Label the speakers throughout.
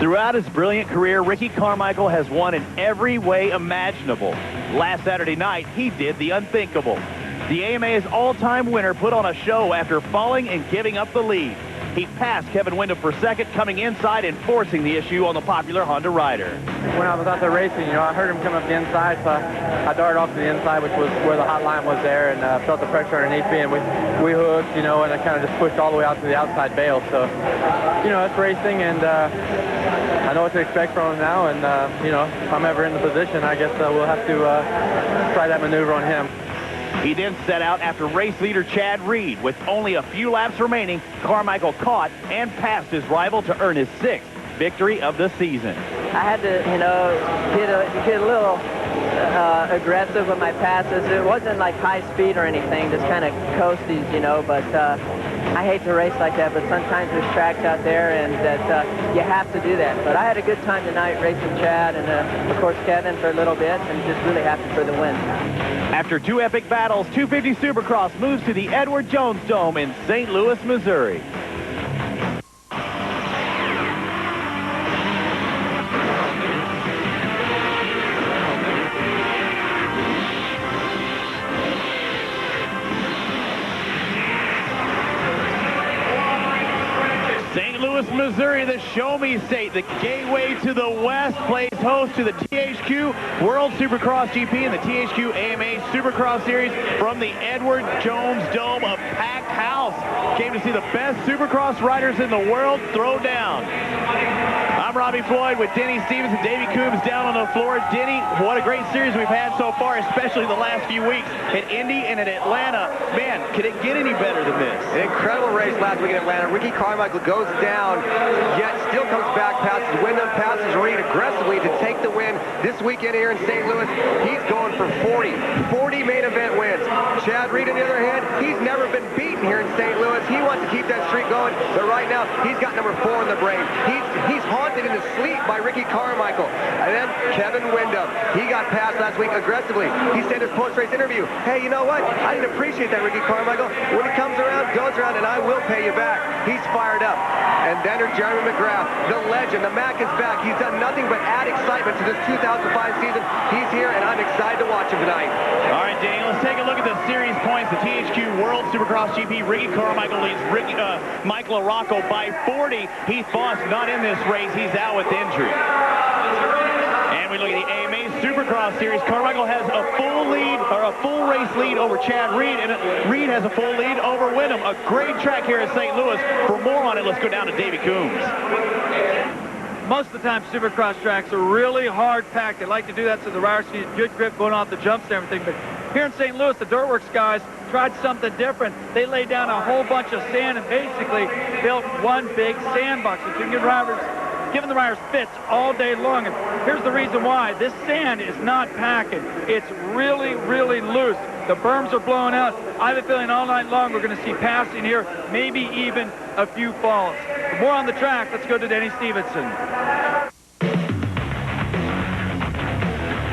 Speaker 1: Throughout his brilliant career, Ricky Carmichael has won in every way imaginable. Last Saturday night, he did the unthinkable. The AMA's all-time winner put on a show after falling and giving up the lead. He passed Kevin Windham for second, coming inside and forcing the issue on the popular Honda rider.
Speaker 2: When I was out there racing, I heard him come up the inside, so I darted off to the inside, which was where the hot line was there, and felt the pressure underneath me, and we hooked, and I kind of just pushed all the way out to the outside bail. So, it's racing, and I know what to expect from him now, and, if I'm ever in the position, I guess we'll have to try that maneuver on him.
Speaker 1: He then set out after race leader Chad Reed. With only a few laps remaining, Carmichael caught and passed his rival to earn his 6th victory of the season.
Speaker 3: I had to, get a little aggressive with my passes. It wasn't like high speed or anything, just kind of coasties, but I hate to race like that, but sometimes there's tracks out there and that you have to do that. But I had a good time tonight racing Chad and, of course, Kevin for a little bit, and just really happy for the win.
Speaker 1: After 2 epic battles, 250 Supercross moves to the Edward Jones Dome in St. Louis, Missouri. Missouri, the Show Me State, the gateway to the West, plays host to the THQ World Supercross GP and the THQ AMA Supercross Series from the Edward Jones Dome. A packed house came to see the best Supercross riders in the world throw down. I'm Robbie Floyd with Denny Stevens and Davey Coombs down on the floor. Denny, what a great series we've had so far, especially the last few weeks at Indy and at Atlanta. Man, could it get any better than this?
Speaker 4: An incredible race last week in Atlanta. Ricky Carmichael goes down, yet still comes back, passes Windham, passes Reed aggressively to take the win this weekend here in St. Louis. He's going for 40 main event wins. Chad Reed, on the other hand, he's never been beaten here in St. Louis. He wants to keep that streak going, but right now, he's got number 4 in the brain. He's haunted in his sleep by Ricky Carmichael. And then Kevin Windham. He got passed last week aggressively. He said in his post-race interview, hey, you know what? I didn't appreciate that, Ricky Carmichael. When it comes around, goes around, and I will pay you back. He's fired up. And then there's Jeremy McGrath, the legend. The Mac is back. He's done nothing but add excitement to this 2005 season. He's here, and I'm excited to watch him tonight.
Speaker 1: All right, Danny, let's take a look at the series points. The THQ World Supercross GP, Ricky Carmichael leads Michael LaRocco by 40. Heath Voss not in this race. He's out with injury. And we look at the AMA Supercross Series. Carmichael has a full lead, or a full race lead over Chad Reed, and Reed has a full lead over Windham. A great track here at St. Louis. For more on it, let's go down to Davey Coombs.
Speaker 2: Most of the time, Supercross tracks are really hard-packed. They like to do that so the riders can get good grip going off the jumps and everything. But here in St. Louis, the Dirtworks guys tried something different. They laid down a whole bunch of sand and basically built one big sandbox. So you can giving the riders fits all day long. And here's the reason why. This sand is not packing. It's really, really loose. The berms are blowing out. I have a feeling all night long we're going to see passing here, maybe even a few falls. For more on the track, let's go to Denny Stevenson.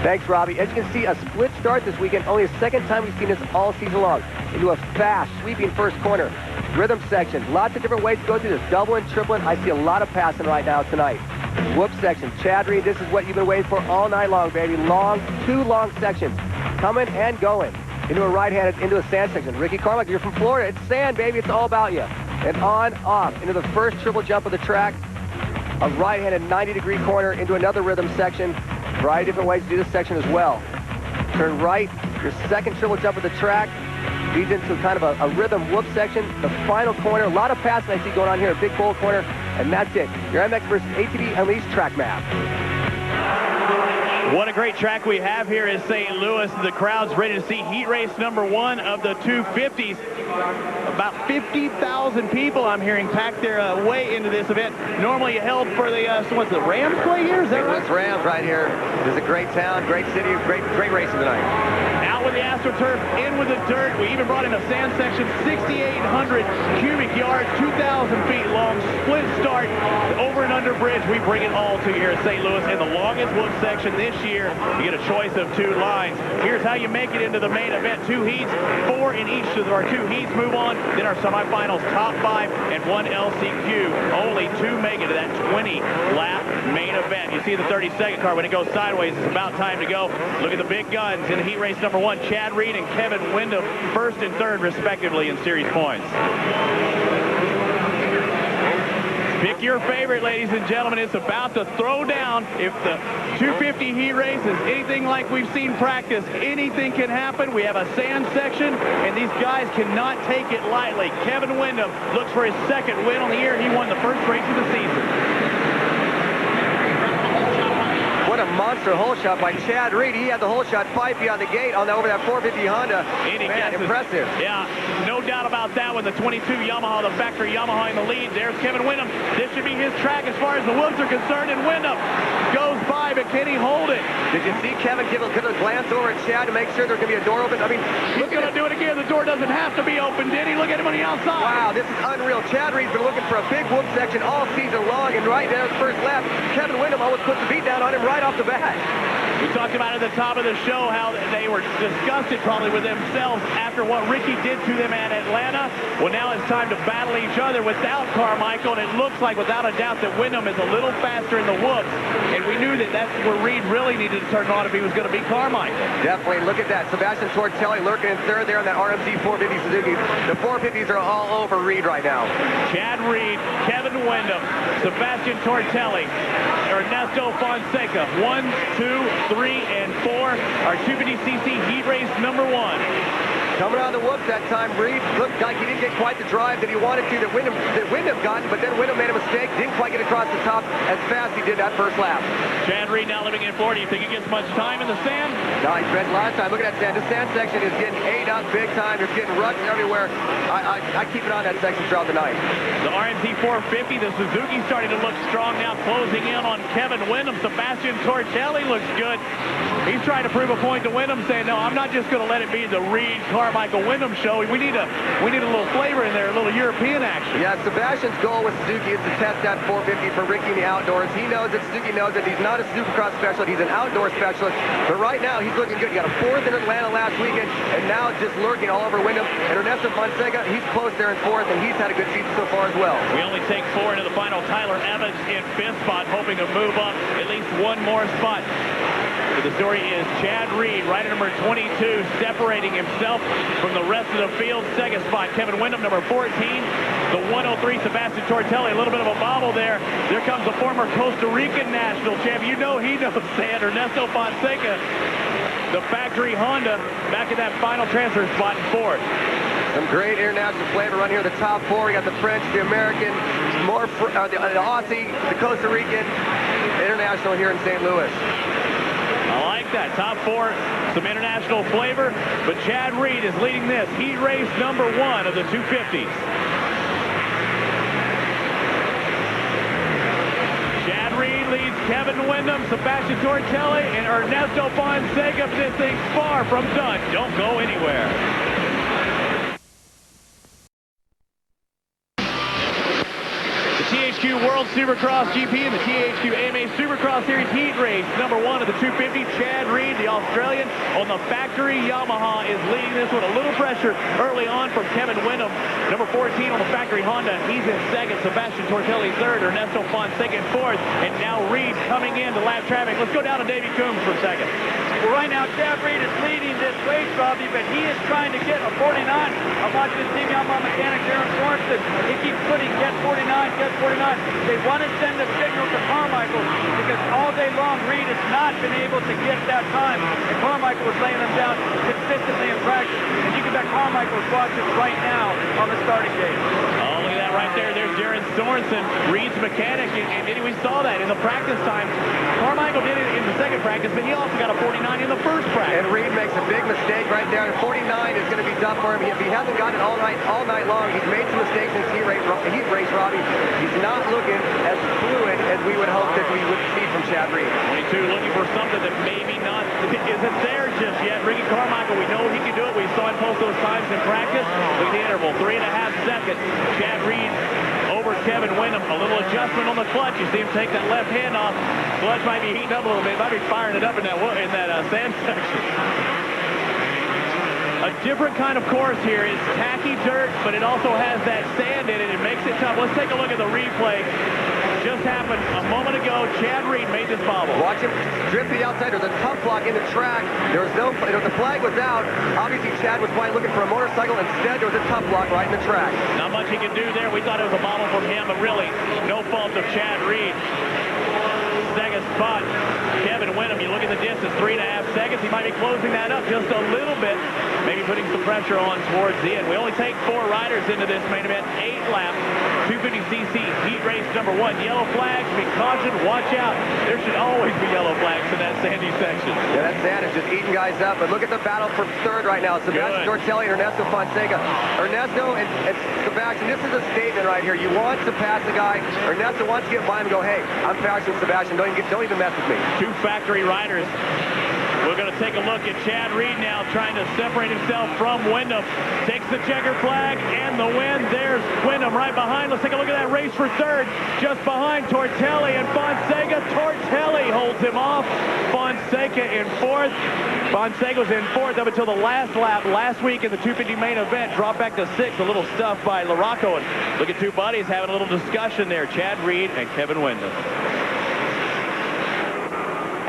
Speaker 4: Thanks, Robbie. As you can see, a split start this weekend. Only the second time we've seen this all season long. Into a fast, sweeping first corner. Rhythm section. Lots of different ways to go through this. Doubling, tripling. I see a lot of passing right now tonight. Whoop section. Chad Reed, this is what you've been waiting for all night long, baby. Two long sections. Coming and going. Into a right-handed, into a sand section. Ricky Carmichael, you're from Florida. It's sand, baby. It's all about you. And on, off. Into the first triple jump of the track. A right-handed 90-degree corner into another rhythm section. A variety of different ways to do this section as well. Turn right. Your second triple jump of the track. Leads into kind of a rhythm whoop section. The final corner. A lot of passing I see going on here. A big bold corner. And that's it. Your MX versus ATV Unleashed track map.
Speaker 1: What a great track we have here in St. Louis. The crowd's ready to see heat race number 1 of the 250s. About 50,000 people, I'm hearing, packed their way into this event. Normally held for the, what's the Rams play here? Is that right?
Speaker 4: It's Rams right here. This is a great town, great city, great racing tonight.
Speaker 1: Out with the AstroTurf, in with the dirt. We even brought in a sand section, 6,800 cubic yards, 2,000 feet long, split start, over and under bridge. We bring it all to you here at St. Louis. And the longest whoop section this year, you get a choice of 2 lines. Here's how you make it into the main event. 2 heats, 4 in each of our 2 heats move on. Then our semifinals, top 5, and 1 LCQ. Only 2 make it to that 20-lap see the 32nd car. When it goes sideways, it's about time to go. Look at the big guns in heat race number 1. Chad Reed and Kevin Windham, first and third, respectively, in series points. Pick your favorite, ladies and gentlemen. It's about to throw down. If the 250 heat race is anything like we've seen practice, anything can happen. We have a sand section, and these guys cannot take it lightly. Kevin Windham looks for his second win on the year. He won the first race of the season.
Speaker 4: What a monster hole shot by Chad Reed. He had the hole shot 5 feet on the gate over that 450 Honda. Man, impressive.
Speaker 1: Yeah, no doubt about that with the 22 Yamaha, the factory Yamaha in the lead. There's Kevin Windham. This should be his track as far as the whoops are concerned, and Windham goes by, but can he hold it?
Speaker 4: Did you see Kevin give a glance over at Chad to make sure there's going to be a door open? I mean,
Speaker 1: he's going to do it again. The door doesn't have to be open, did he? Look at him on the outside.
Speaker 4: Wow, this is unreal. Chad Reed's been looking for a big whoop section all season long, and right there, the first lap, Kevin Windham almost puts the beat down on him right off the bat.
Speaker 1: We talked about at the top of the show how they were disgusted probably with themselves after what Ricky did to them at Atlanta. Well, now it's time to battle each other without Carmichael, and it looks like without a doubt that Windham is a little faster in the whoops, and we knew that that's where Reed really needed to turn on if he was going to beat Carmichael.
Speaker 4: Definitely. Look at that. Sebastien Tortelli lurking in third there on that RMC 450 Suzuki. The 450s are all over Reed right now.
Speaker 1: Chad Reed, Kevin Windham, Sebastien Tortelli, Ernesto Fonseca, 1, 2, 3, and 4. Our 250cc heat race number 1.
Speaker 4: Coming out of the whoops that time, Reed looked like he didn't get quite the drive that he wanted to, that Windham got, but then Windham made a mistake, didn't quite get across the top as fast as he did that first lap.
Speaker 1: Chad Reed now living in Florida. You think he gets much time in the sand?
Speaker 4: No, he spent a lot of time. Look at that sand. This sand section is getting ate up big time. It's getting ruts everywhere. I keep it on that section throughout the night.
Speaker 1: The RMC 450, the Suzuki starting to look strong now, closing in on Kevin Windham. Sebastien Tortelli looks good. He's trying to prove a point to Windham, saying, no, I'm not just going to let it be the Reed Carmichael Windham show. We need a little flavor in there, a little European action.
Speaker 4: Yeah, Sebastian's goal with Suzuki is to test that 450 for Ricky in the outdoors. He knows that Suzuki knows that he's not a Supercross specialist, he's an outdoor specialist. But right now, he's looking good. He got a 4th in Atlanta last weekend, and now just lurking all over Windham. And Ernesto Fonseca, he's close there in 4th, and he's had a good season so far as well.
Speaker 1: We only take 4 into the final. Tyler Evans in 5th spot, hoping to move up at least one more spot. The story is Chad Reed, rider number 22, separating himself from the rest of the field. Second spot, Kevin Windham, number 14. The 103, Sebastien Tortelli, a little bit of a bobble there. There comes the former Costa Rican national champion. You know he knows sand, Ernesto Fonseca. The factory Honda back at that final transfer spot in 4th.
Speaker 4: Some great international flavor run here. The top 4, we got the French, the American, the Aussie, the Costa Rican, international here in St. Louis.
Speaker 1: I like that. Top 4, some international flavor, but Chad Reed is leading this heat race number 1 of the 250s. Chad Reed leads Kevin Windham, Sebastien Tortelli, and Ernesto Fonseca. This thing's far from done. Don't go anywhere. THQ World Supercross GP and the THQ AMA Supercross Series heat race number 1 of the 250. Chad Reed, the Australian, on the factory Yamaha, is leading this with a little pressure early on from Kevin Windham. Number 14 on the factory Honda, he's in 2nd. Sebastien Tortelli 3rd. Ernesto Fonseca in 4th. And now Reed coming into lap traffic. Let's go down to Davey Coombs for a second.
Speaker 2: Well, right now, Chad Reed is leading this race, Robbie, but he is trying to get a 49. I'm watching the team Yamaha mechanic, Aaron Sorensen. He keeps putting get 49, get 49. They want to send a signal to Carmichael because all day long, Reed has not been able to get that time. And Carmichael was laying them down consistently in practice. And you can bet Carmichael is watching right now on the starting gate.
Speaker 1: Oh, look at that right there. There's Aaron Sorensen, Reed's mechanic. And we saw that in the practice time. Carmichael did it in the second practice, but he also got a 49 in the first practice.
Speaker 4: And Reed makes a big mistake right there. 49 is going to be tough for him. If he hasn't gotten it all night long, he's made some mistakes in heat race, Robbie. He's not looking as fluid as we would hope that we would see from Chad Reed.
Speaker 1: 22 looking for something that maybe not isn't there just yet. Ricky Carmichael, we know he can do it. We saw him post those times in practice. Look at the interval, 3.5 seconds. Chad Reed over Kevin Windham. A little adjustment on the clutch. You see him take that left hand off. Clutch might be heating up a little bit. Might be firing it up in that sand section. A different kind of course here. It's tacky dirt, but it also has that sand in it. It makes it tough. Let's take a look at the replay. just happened a moment ago. Chad Reed made this bobble.
Speaker 4: Watch him drift to the outside. There's a tough block in the track. The flag was out. Obviously, Chad was probably looking for a motorcycle. Instead, there was a tough block right in the track.
Speaker 1: Not much he can do there. We thought it was a bobble from him, but really, no fault of Chad Reed. Second spot, Kevin Windham. You look at the distance, 3.5 seconds. He might be closing that up just a little bit, maybe putting some pressure on towards the end. We only take 4 riders into this main event, 8 laps. 250cc heat race number 1. Yellow flags, be cautioned, watch out. There should always be yellow flags in that sandy section.
Speaker 4: Yeah, that sand is just eating guys up. But look at the battle for third right now. Sebastien Tortelli and Ernesto Fonseca. Ernesto and Sebastien, this is a statement right here. You want to pass the guy. Ernesto wants to get by him and go, hey, I'm faster than Sebastien. Don't even mess with me.
Speaker 1: 2 factory riders. We're going to take a look at Chad Reed now, trying to separate himself from Windham. Takes the checker flag and the win. There's Windham right behind. Let's take a look at that race for third. Just behind Tortelli and Fonseca. Tortelli holds him off. Fonseca in 4th. Fonseca was in 4th up until the last lap last week in the 250 main event. Dropped back to 6th. A little stuff by LaRocco. And look at 2 buddies having a little discussion there. Chad Reed and Kevin Windham.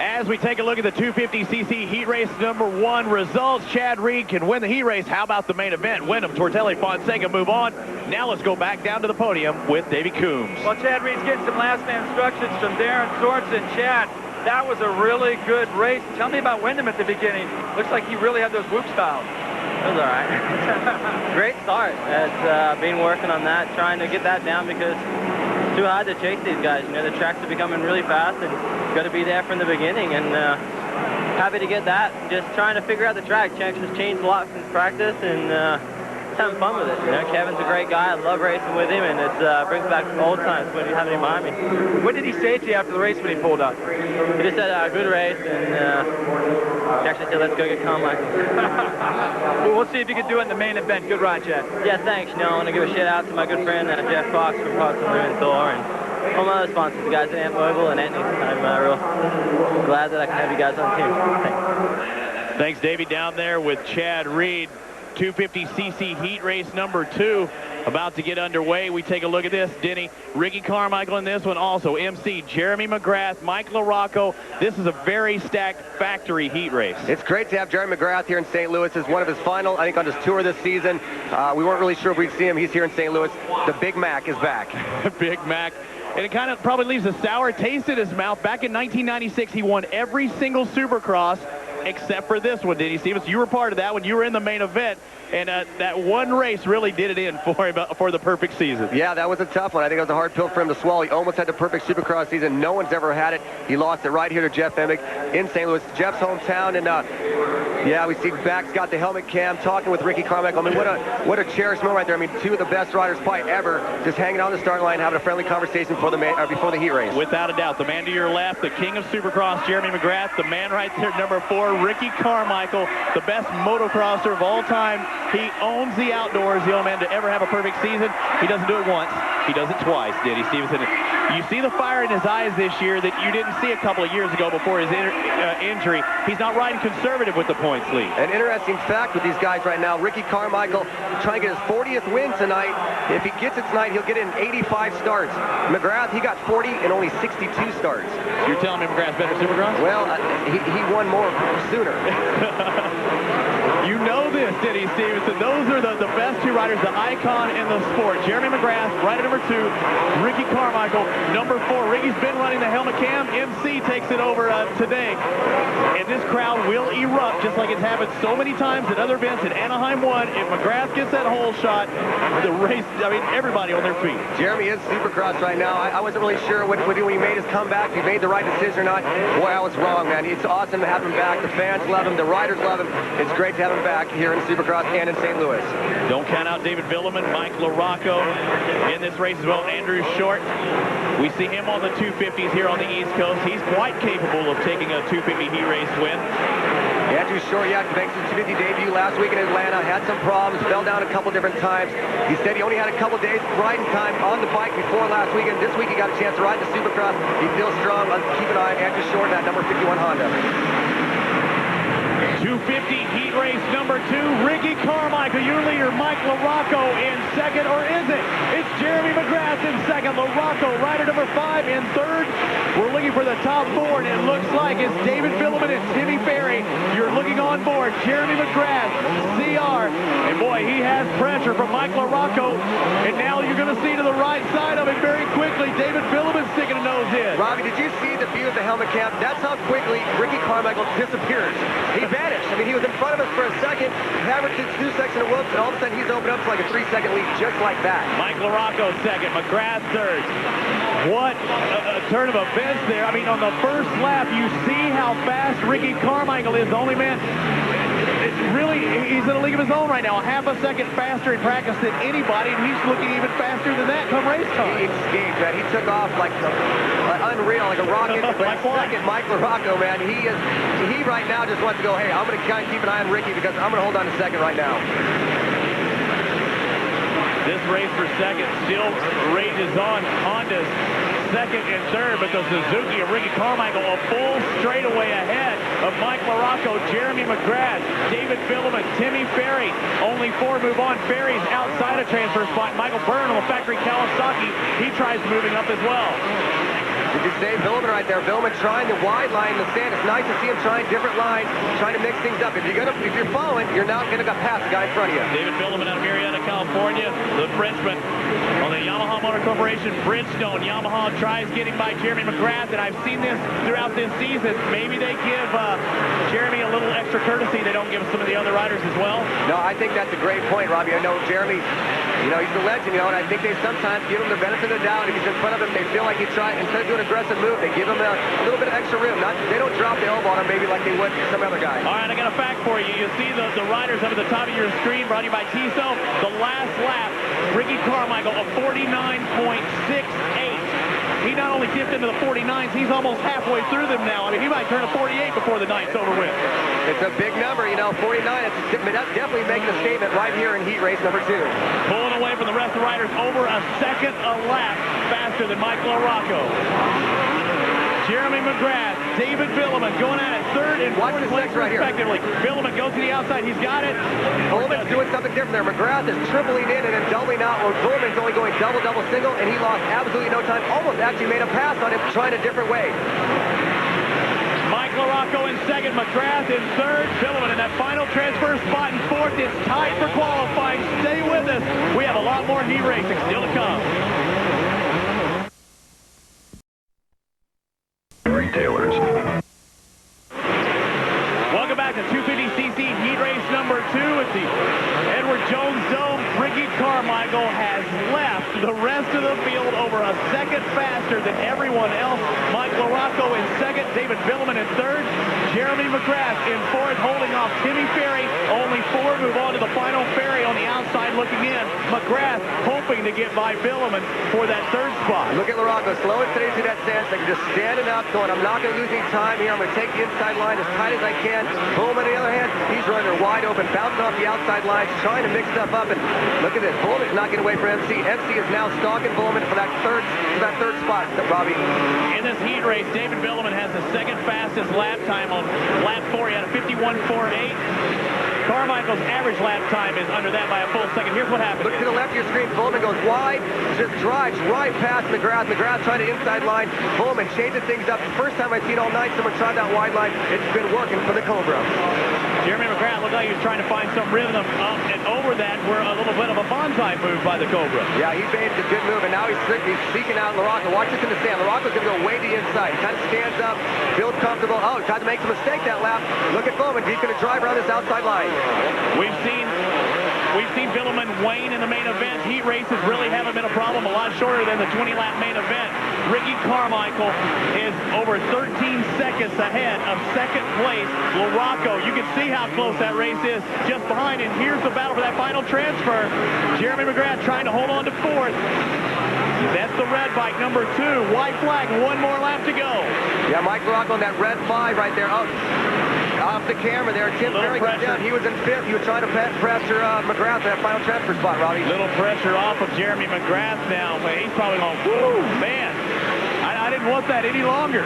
Speaker 1: As we take a look at the 250cc heat race number 1 results, Chad Reed can win the heat race. How about the main event? Windham, Tortelli, Fonseca move on. Now let's go back down to the podium with Davey Coombs.
Speaker 2: Well, Chad Reed's getting some last-man instructions from Darren Sorensen. Chad, that was a really good race. Tell me about Windham at the beginning. Looks like he really had those whoop styles.
Speaker 5: It was all right. Great start. It's been working on that, trying to get that down because it's too hard to chase these guys. You know, the tracks are becoming really fast and got to be there from the beginning. And happy to get that. Just trying to figure out the track. Checks has changed a lot since practice and just having fun with it. You know, Kevin's a great guy. I love racing with him, and it brings back old times when you have him behind me.
Speaker 2: What did he say to you after the race when he pulled up?
Speaker 5: He just said, good race, and he actually said, let's go get Carmichael.
Speaker 2: Well, we'll see if you can do it in the main event. Good ride, Chad.
Speaker 5: Yeah, thanks. You know, I want to give a shout out to my good friend Jeff Fox from Parts and Thor, and all my other sponsors, the guys at Amp Mobile and Anthony. I'm real glad that I can have you guys on the team. Thanks.
Speaker 1: Thanks, Davey, down there with Chad Reed. 250cc heat race number 2 about to get underway. We take a look at this. Denny, Ricky Carmichael in this one also. MC, Jeremy McGrath, Mike LaRocco. This is a very stacked factory heat race.
Speaker 4: It's great to have Jeremy McGrath here in St. Louis. This is one of his final, I think, on his tour this season. We weren't really sure if we'd see him. He's here in St. Louis. The Big Mac is back.
Speaker 1: Big Mac. And it kind of probably leaves a sour taste in his mouth. Back in 1996, he won every single Supercross except for this one, did he, Stevens? You were part of that when you were in the main event, and that one race really did it in for him for the perfect season.
Speaker 4: Yeah, that was a tough one. I think it was a hard pill for him to swallow. He almost had the perfect Supercross season. No one's ever had it. He lost it right here to Jeff Emig in St. Louis, Jeff's hometown. And yeah, we see Back's got the helmet cam talking with Ricky Carmichael. I mean, what a cherished moment right there. I mean, 2 of the best riders probably ever just hanging on the start line, having a friendly conversation before the heat race.
Speaker 1: Without a doubt, the man to your left, the king of Supercross, Jeremy McGrath, the man right there, number 4, Ricky Carmichael, the best motocrosser of all time. He owns the outdoors, the only man to ever have a perfect season. He doesn't do it once. He does it twice, did he, Stevenson? You see the fire in his eyes this year that you didn't see a couple of years ago before his injury. He's not riding conservative with the points lead.
Speaker 4: An interesting fact with these guys right now, Ricky Carmichael trying to get his 40th win tonight. If he gets it tonight, he'll get in 85 starts. McGrath, he got 40 and only 62 starts.
Speaker 1: You're telling me McGrath's better Supercross?
Speaker 4: Well, he won more sooner.
Speaker 1: You know this, did he, Stevenson? Those are the best 2 riders, the icon in the sport. Jeremy McGrath, rider number 2. Ricky Carmichael, number 4. Ricky's been running the helmet cam. MC takes it over today. And this crowd will erupt, just like it's happened so many times at other events. At Anaheim 1, if McGrath gets that hole shot, the race, I mean, everybody on their feet.
Speaker 4: Jeremy is Supercross right now. I wasn't really sure when he made his comeback, if he made the right decision or not. Boy, I was wrong, man. It's awesome to have him back. The fans love him. The riders love him. It's great to have him back here in Supercross and in St. Louis.
Speaker 1: Don't count out David Vuillemin, Mike LaRocco in this race as well. Andrew Short. We see him on the 250s here on the East Coast. He's quite capable of taking a 250 heat race win.
Speaker 4: Andrew Short, yeah, makes his 250 debut last week in Atlanta, had some problems, fell down a couple different times. He said he only had a couple days riding time on the bike before last weekend. This week he got a chance to ride the Supercross. He feels strong. Keep an eye on Andrew Short, that number 51 Honda.
Speaker 1: 250 heat race number 2. Ricky Carmichael, your leader. Mike LaRocco in second, or is it? It's Jeremy McGrath in second. LaRocco, rider number 5 in third. We're looking for the top 4, and it looks like it's David Vuillemin and Timmy Ferry. You're looking on board. Jeremy McGrath, CR, and boy, he has pressure from Mike LaRocco. And now you're going to see to the right side of it very quickly, David Vuillemin sticking a nose in.
Speaker 4: Robbie, did you see the view of the helmet cam? That's how quickly Ricky Carmichael disappears. He vanished. I mean, he was in front of us for a second, hammered to 2 seconds of whoops, and all of a sudden he's opened up to like a 3-second lead just like that.
Speaker 1: Mike LaRocco second, McGrath third. What a turn of events there. I mean, on the first lap, you see how fast Ricky Carmichael is. The only man, really, he's in a league of his own right now. A half a second faster in practice than anybody, and he's looking even faster than that come race time.
Speaker 4: He escaped, man. He took off like unreal, like a rocket.
Speaker 1: Like
Speaker 4: second, Mike LaRocco, man. He right now just wants to go, hey, I'm going to kind of keep an eye on Ricky because I'm going to hold on to second right now.
Speaker 1: This race for second still rages on. Honda's second and third, but the Suzuki of Ricky Carmichael a full straightaway ahead of Mike LaRocco, Jeremy McGrath, David Vuillemin, Timmy Ferry. Only 4 move on. Ferry's outside a transfer spot. Michael Byrne on the factory Kawasaki. He tries moving up as well.
Speaker 4: Did you say Vuillemin right there? Vuillemin trying the wide line in the sand. It's nice to see him trying different lines, trying to mix things up. If you're following, you're not going to get past the guy in front of you.
Speaker 1: David Vuillemin out of Marietta, California. The Frenchman on the Yamaha Motor Corporation Bridgestone. Yamaha tries getting by Jeremy McGrath, and I've seen this throughout this season. Maybe they give Jeremy a little extra courtesy they don't give some of the other riders as well.
Speaker 4: No, I think that's a great point, Robbie. I know Jeremy, you know, he's a legend, you know, and I think they sometimes give him the benefit of the doubt. If he's in front of him, they feel like he tried, instead of doing an aggressive move, they give him a little bit of extra room. They don't drop the elbow on him maybe like they would some other guy. All
Speaker 1: right, I got a fact for you. You see the riders up at the top of your screen, brought to you by TISO. The last lap, Ricky Carmichael, a 49.68. He not only dipped into the 49s, he's almost halfway through them now. I mean, he might turn a 48 before the night's over with.
Speaker 4: It's a big number, you know, 49. That's definitely making a statement right here in heat race number 2.
Speaker 1: Pulling away from the rest of the riders, over a second a lap faster than Mike LaRocco. Jeremy McGrath, David Vuillemin going at it third and fourth place
Speaker 4: right
Speaker 1: respectively. Vuillemin goes to the outside. He's got it.
Speaker 4: Vuillemin's doing something different there. McGrath is tripling in and then doubling out, where Vuillemin's only going double, single, and he lost absolutely no time. Almost actually made a pass on him, trying a different way.
Speaker 1: Mike LaRocco in second, McGrath in third, Vuillemin in that final transfer spot in fourth. It's tied for qualifying. Stay with us. We have a lot more heat racing still to come.
Speaker 6: Retailers.
Speaker 1: Welcome back to 250cc heat race number 2 at the Edward Jones Dome. Ricky Carmichael has left the rest of the field over a second faster than everyone else. Mike LaRocco in second, David Vuillemin in third, Jeremy McGrath in fourth, holding off Timmy Ferry. Only 4 move on to the final. Ferry on the outside looking in. McGrath hoping to get by Vuillemin for that third spot.
Speaker 4: Look at LaRocco slowing today through that sand section, just standing up, going, I'm not going to lose any time here. I'm going to take the inside line as tight as I can. Vuillemin, on the other hand, he's running her wide open, bouncing off the outside lines, trying to mix stuff up. And look at this. Vuillemin's not getting away from MC. MC is now stalking Vuillemin for that third spot, Robbie.
Speaker 1: In this heat race, David Vuillemin has the second fastest lap time on lap 4. He had a 51.48. Carmichael's average lap time is under that by a full second. Here's what happened.
Speaker 4: Look to the left of your screen. Vuillemin goes wide, just drives right past McGrath. McGrath trying to inside line. Vuillemin changing things up. The first time I've seen all night someone try that wide line. It's been working for the Cobra.
Speaker 1: Jeremy McGrath looked like he was trying to find some rhythm up and over that were a little bit of a bonsai move by the Cobra.
Speaker 4: Yeah, he made a good move, and now he's seeking out LaRocco. Watch this in the sand. LaRocco's going to go way to the inside. He kind of stands up, feels comfortable. Oh, he tried to make a mistake that lap. Look at Vuillemin. He's going to drive around this outside line.
Speaker 1: We've seen Vuillemin wane in the main event. Heat races really haven't been a problem. A lot shorter than the 20-lap main event. Ricky Carmichael is over 13 seconds ahead of second place. LaRocco, you can see how close that race is just behind. And here's the battle for that final transfer. Jeremy McGrath trying to hold on to fourth. That's the red bike, number 2. White flag, 1 more lap to go.
Speaker 4: Yeah, Mike LaRocco on that red 5 right there. Oh, off the camera there. Tim Ferry goes down. He was in 5th. He was trying to pressure McGrath for that final transfer spot, Robbie.
Speaker 1: Little pressure off of Jeremy McGrath now. But he's probably going, woo, man. I didn't want that any longer.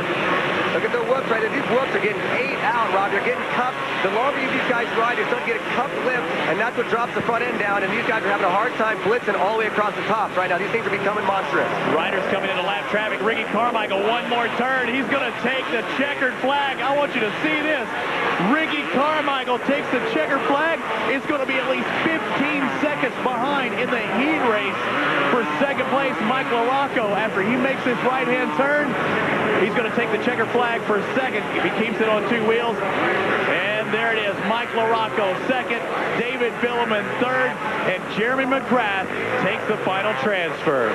Speaker 4: Look at the whoops right there. These whoops are getting 8 out, Rob. They're getting cupped. The longer these guys ride, they're starting to get a cupped lip, and that's what drops the front end down, and these guys are having a hard time blitzing all the way across the tops right now. These things are becoming monstrous.
Speaker 1: Riders coming into lap traffic. Ricky Carmichael, one more turn. He's going to take the checkered flag. I want you to see this. Ricky Carmichael takes the checkered flag. It's going to be at least 15 seconds behind in the heat race for second place, Mike LaRocco. After he makes this right-hand turn, he's going to take the checkered flag for second if he keeps it on 2 wheels. And there it is, Mike LaRocco second, David Vuillemin third, and Jeremy McGrath takes the final transfer.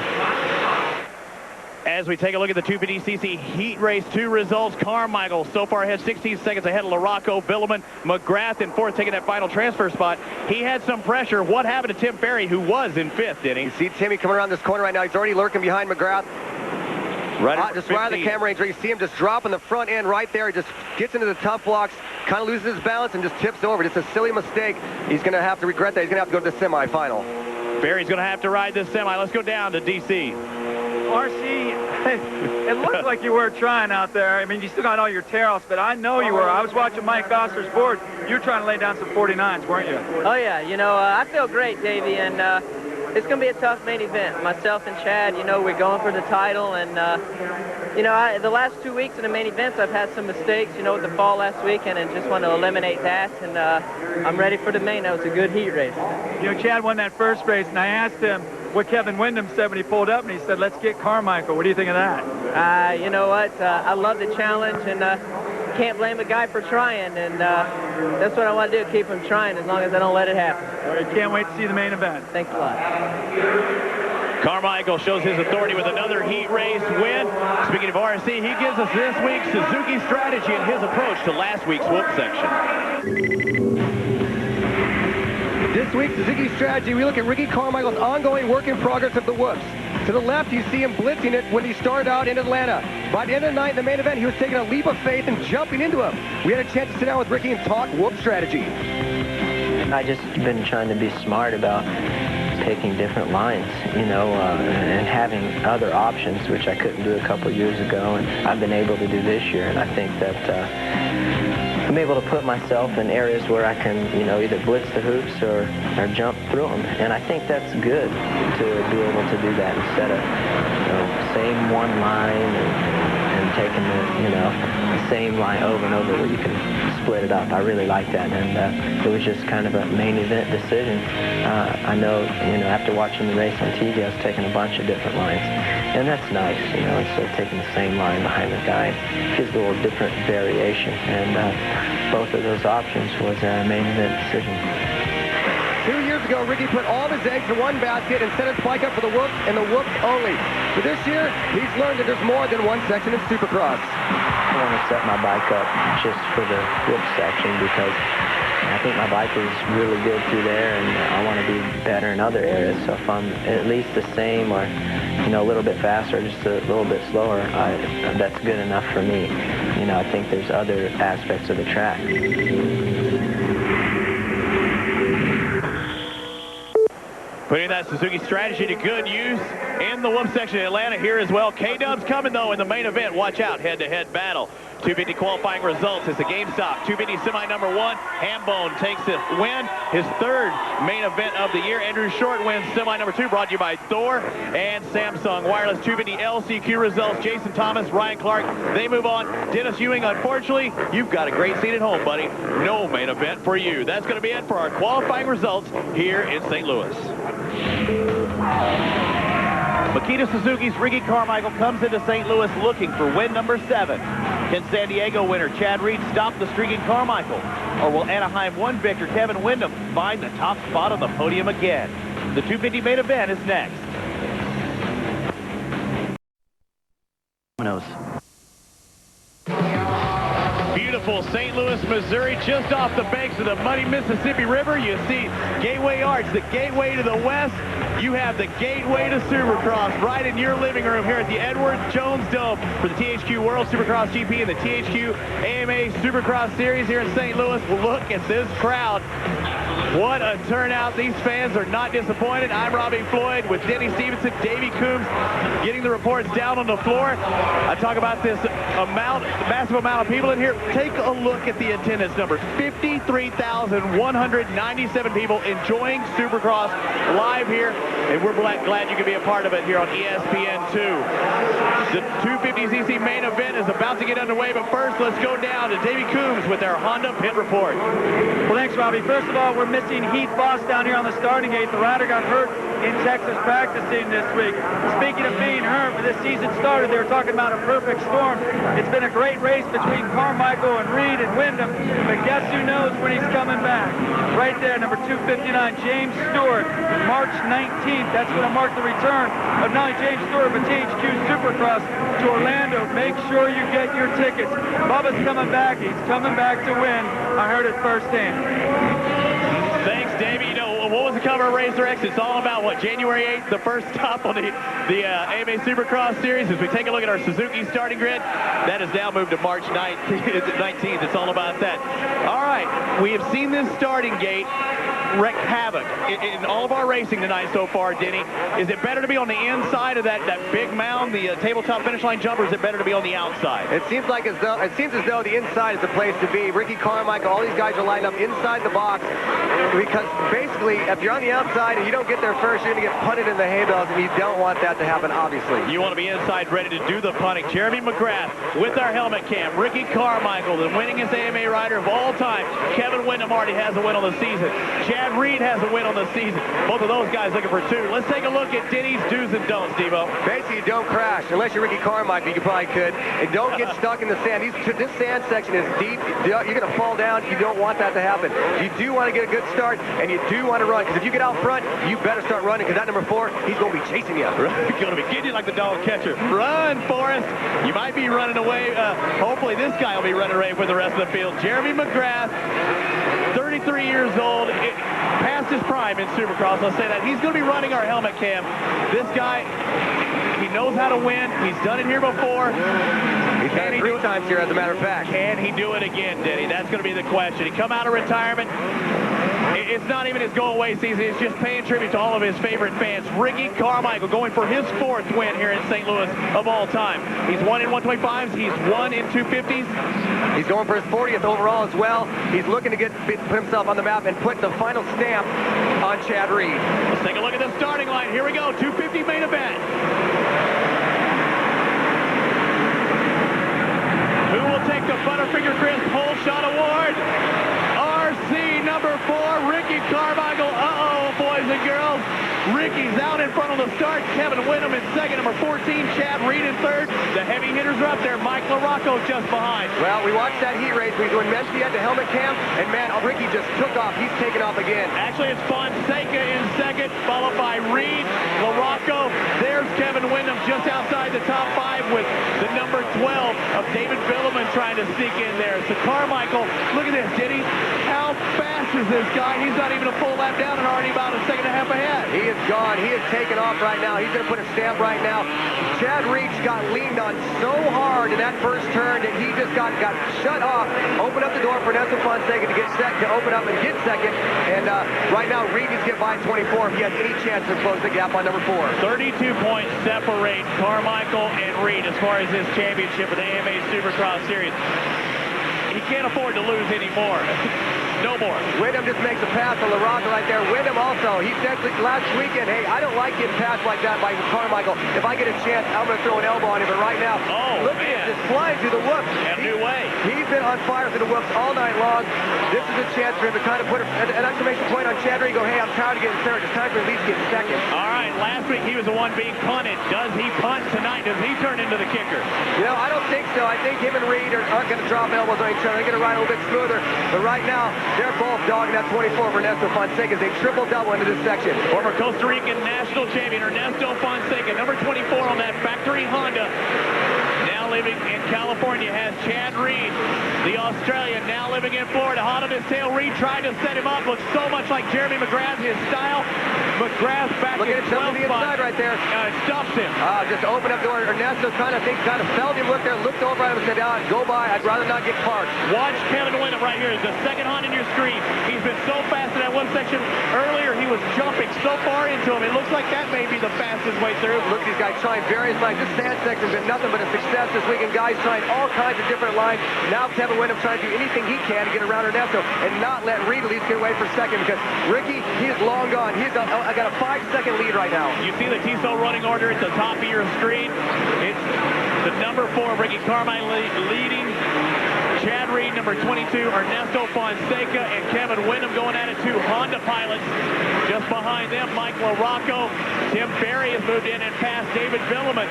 Speaker 1: As we take a look at the 250cc Heat Race 2 results, Carmichael so far ahead 16 seconds ahead of LaRocco, Vuillemin, McGrath in fourth, taking that final transfer spot. He had some pressure. What happened to Tim Ferry, who was in fifth, Denny?
Speaker 4: You see Timmy coming around this corner right now. He's already lurking behind McGrath. Just right on the camera range where you see him just dropping the front end right there. He just gets into the tough blocks, kind of loses his balance, and just tips over. Just a silly mistake. He's going to have to regret that. He's going to have to go to the semifinal.
Speaker 1: Ferry's going to have to ride this semi. Let's go down to D.C.
Speaker 2: RC, it looked like you were trying out there. I mean, you still got all your tear-offs, but I know you were. I was watching Mike Gosser's board. You were trying to lay down some 49s, weren't you?
Speaker 3: Oh, yeah. You know, I feel great, Davey, and it's going to be a tough main event. Myself and Chad, you know, we're going for the title, and, you know, the last 2 weeks in the main events, I've had some mistakes, you know, with the fall last weekend, and just want to eliminate that, and I'm ready for the main. That was a good heat race.
Speaker 2: You know, Chad won that first race, and I asked him what Kevin Windham said when he pulled up, and he said, let's get Carmichael. What do you think of that?
Speaker 3: You know what? I love the challenge, and can't blame a guy for trying, and that's what I want to do, keep him trying as long as I don't let it happen.
Speaker 2: All right, can't wait to see the main event.
Speaker 3: Thanks a lot.
Speaker 1: Carmichael shows his authority with another heat race win. Speaking of RC, he gives us this week's Suzuki strategy and his approach to last week's whoop section.
Speaker 4: This week's Suzuki strategy, we look at Ricky Carmichael's ongoing work in progress of the whoops. To the left, you see him blitzing it when he started out in Atlanta. By the end of the night in the main event, he was taking a leap of faith and jumping into him. We had a chance to sit down with Ricky and talk whoop strategy.
Speaker 6: I just been trying to be smart about taking different lines, you know, and having other options, which I couldn't do a couple years ago, and I've been able to do this year. And I think that I'm able to put myself in areas where I can, you know, either blitz the hoops or jump through them. And I think that's good to be able to do that instead of, you know, same one line and taking the, you know, the same line over and over where you can split it up. I really like that, and it was just kind of a main event decision. I know, you know, after watching the race on TV, I was taking a bunch of different lines, and that's nice, you know, instead of taking the same line behind the guy. It gives a little different variation, and both of those options was a main event decision.
Speaker 4: 2 years ago, Ricky put all of his eggs in one basket and set his bike up for the whoops and the whoops only. But this year, he's learned that there's more than one section in Supercross.
Speaker 6: I want to set my bike up just for the whoop section because I think my bike is really good through there, and I want to be better in other areas. So if I'm at least the same or, you know, a little bit faster, just a little bit slower, that's good enough for me. You know, I think there's other aspects of the track.
Speaker 1: Putting that Suzuki strategy to good use in the whoop section in Atlanta here as well. K-Dub's coming, though, in the main event. Watch out, head-to-head battle. 250 qualifying results. It's a game stop. 250 semi number 1. Hambone takes the win. His third main event of the year. Andrew Short wins semi number 2, brought to you by Thor and Samsung. Wireless 250 LCQ results. Jason Thomas, Ryan Clark, they move on. Dennis Ewing, unfortunately, you've got a great seat at home, buddy. No main event for you. That's going to be it for our qualifying results here in St. Louis. Makita Suzuki's Ricky Carmichael comes into St. Louis looking for win number 7. Can San Diego winner Chad Reed stop the streak in Carmichael? Or will Anaheim 1 victor Kevin Windham find the top spot on the podium again? The 250 main event is next. Beautiful St. Louis, Missouri, just off the banks of the muddy Mississippi River. You see Gateway Arch, the gateway to the west. You have the gateway to Supercross right in your living room here at the Edward Jones Dome for the THQ World Supercross GP and the THQ AMA Supercross Series here in St. Louis. Look at this crowd. What a turnout. These fans are not disappointed. I'm Robbie Floyd with Denny Stevenson, Davey Coombs, getting the reports down on the floor. I talk about this massive amount of people in here. Take a look at the attendance numbers. 53,197 people enjoying Supercross live here, and we're glad you can be a part of it here on ESPN2. The 250cc main event is about to get underway, but first, let's go down to Davey Coombs with our Honda pit report.
Speaker 2: Well, thanks, Robbie. First of all, we're missing Heath Voss down here on the starting gate. The rider got hurt in Texas practicing this week. Speaking of being hurt, when this season started, they were talking about a perfect storm. It's been a great race between Carmichael and Reed and Windham, but guess who knows when he's coming back? Right there, number 259, James Stewart, March 19th. That's going to mark the return of not only James Stewart, but THQ Supercross to Orlando. Make sure you get your tickets. Bubba's coming back. He's coming back to win. I heard it firsthand.
Speaker 1: Thanks, Davey. You know, what was the cover of Racer X? It's all about, what, January 8th, the first stop on the AMA Supercross Series. As we take a look at our Suzuki starting grid, that has now moved to March 19th. It's all about that. All right, we have seen this starting gate wreak havoc in all of our racing tonight so far, Denny. Is it better to be on the inside of that big mound, the tabletop finish line jump, or is it better to be on the outside?
Speaker 4: It seems as though the inside is the place to be. Ricky Carmichael, all these guys are lined up inside the box because basically, if you're on the outside and you don't get there first, you're going to get punted in the hay bales, and you don't want that to happen, obviously.
Speaker 1: You want to be inside, ready to do the punting. Jeremy McGrath with our helmet cam. Ricky Carmichael, the winningest AMA rider of all time. Kevin Windham already has a win on the season. Chad Reed has a win on the season. Both of those guys looking for two. Let's take a look at Denny's do's and don'ts, Devo.
Speaker 4: Basically, don't crash. Unless you're Ricky Carmichael, you probably could. And don't get stuck in the sand. This sand section is deep. You're going to fall down. You don't want that to happen. You do want to get a good start, and you do want to run. Because if you get out front, you better start running, because that number 4, he's going to be chasing you.
Speaker 1: Going to be getting you like the dog catcher. Run, Forrest. You might be running away. Hopefully, this guy will be running away for the rest of the field. Jeremy McGrath, 33 years old, past his prime in Supercross. I'll say that. He's going to be running our helmet cam. This guy, he knows how to win. He's done it here before.
Speaker 4: He's done it 3 times here, as a matter of fact.
Speaker 1: Can he do it again, Denny? That's going to be the question. He come out of retirement. It's not even his go-away season. It's just paying tribute to all of his favorite fans. Ricky Carmichael going for his 4th win here in St. Louis of all time. He's won in 125s. He's won in 250s.
Speaker 4: He's going for his 40th overall as well. He's looking to put himself on the map and put the final stamp on Chad Reed.
Speaker 1: Let's take a look at the starting line. Here we go. 250 main event. Who will take the Butterfinger Crisp Hole Shot Award? RC number 4, Ricky Carmichael. Uh-oh, boys and girls. Ricky's out in front on the start. Kevin Windham in second. Number 14, Chad Reed in third. The heavy hitters are up there. Mike LaRocco just behind.
Speaker 4: Well, we watched that heat race. We were doing Menzie at the helmet cam, and man, Ricky just took off. He's taking off again.
Speaker 1: Actually, it's Fonseca in second, followed by Reed, LaRocco. There's Kevin Windham just outside the top 5 with the number 12 of David Vuillemin trying to sneak in there. So Carmichael, look at this, Diddy. How fast is this guy? He's not even a full lap down and already about a second and a half ahead.
Speaker 4: He is gone. He is taking off right now. He's going to put a stamp right now. Chad Reed got leaned on so hard in that first turn that he just got shut off. Opened up the door for Ernesto Fonseca to get set, to open up and get second. And right now, Reed needs to get by 24 if he has any chance to close the gap on number 4.
Speaker 1: 32 points separate Carmichael and Reed as far as this championship with the AMA Supercross Series. He can't afford to lose anymore. No more.
Speaker 4: Windham just makes a pass on LaRocco right there. Windham also, he said last weekend, hey, I don't like getting passed like that by Carmichael. If I get a chance, I'm going to throw an elbow on him. But right now, look at him just flying through the whoops.
Speaker 1: New way.
Speaker 4: He's been on fire through the whoops all night long. This is a chance for him to kind of put an exclamation point on Chad Reed. Go, hey, I'm tired of getting third. It's time for at least get second.
Speaker 1: All right, last week he was the one being punted. Does he punt tonight? Does he turn into the kicker?
Speaker 4: You know, I don't think so. I think him and Reed aren't going to drop elbows on each other. They're going to ride a little bit smoother. But right now, they're both dogging that 24 for Ernesto Fonseca as they triple-double into this section.
Speaker 1: Former Costa Rican national champion Ernesto Fonseca, number 24 on that factory Honda. Now living in California has Chad Reed, the Australian, now living in Florida. Hot on his tail. Reed tried to set him up. Looks so much like Jeremy McGrath, his style. McGrath back
Speaker 4: Look
Speaker 1: in
Speaker 4: at it, jumping
Speaker 1: 12th
Speaker 4: to the
Speaker 1: spot.
Speaker 4: inside right there.
Speaker 1: Stuffs him.
Speaker 4: Just open up door. Ernesto kind of felt him, looked there, looked over at him and said, go by. I'd rather not get parked.
Speaker 1: Watch Kevin Windham right here. The second on in your screen. He's been so fast in that one section. Earlier, he was jumping so far into him. It looks like that may be the fastest way through.
Speaker 4: Look at these guys trying various lines. This sand section has been nothing but a success this weekend. Guys trying all kinds of different lines. Now Kevin Windham trying to do anything he can to get around Ernesto and not let Reed at least get away for second, because Ricky, he is long gone. I got a 5-second lead right now.
Speaker 1: You see the TSO running order at the top of your screen. It's the number 4, Ricky Carmichael leading. Chad Reed, number 22, Ernesto Fonseca, and Kevin Windham going at it. 2 Honda pilots. Just behind them, Mike LaRocco. Tim Ferry has moved in and passed David Vuillemin.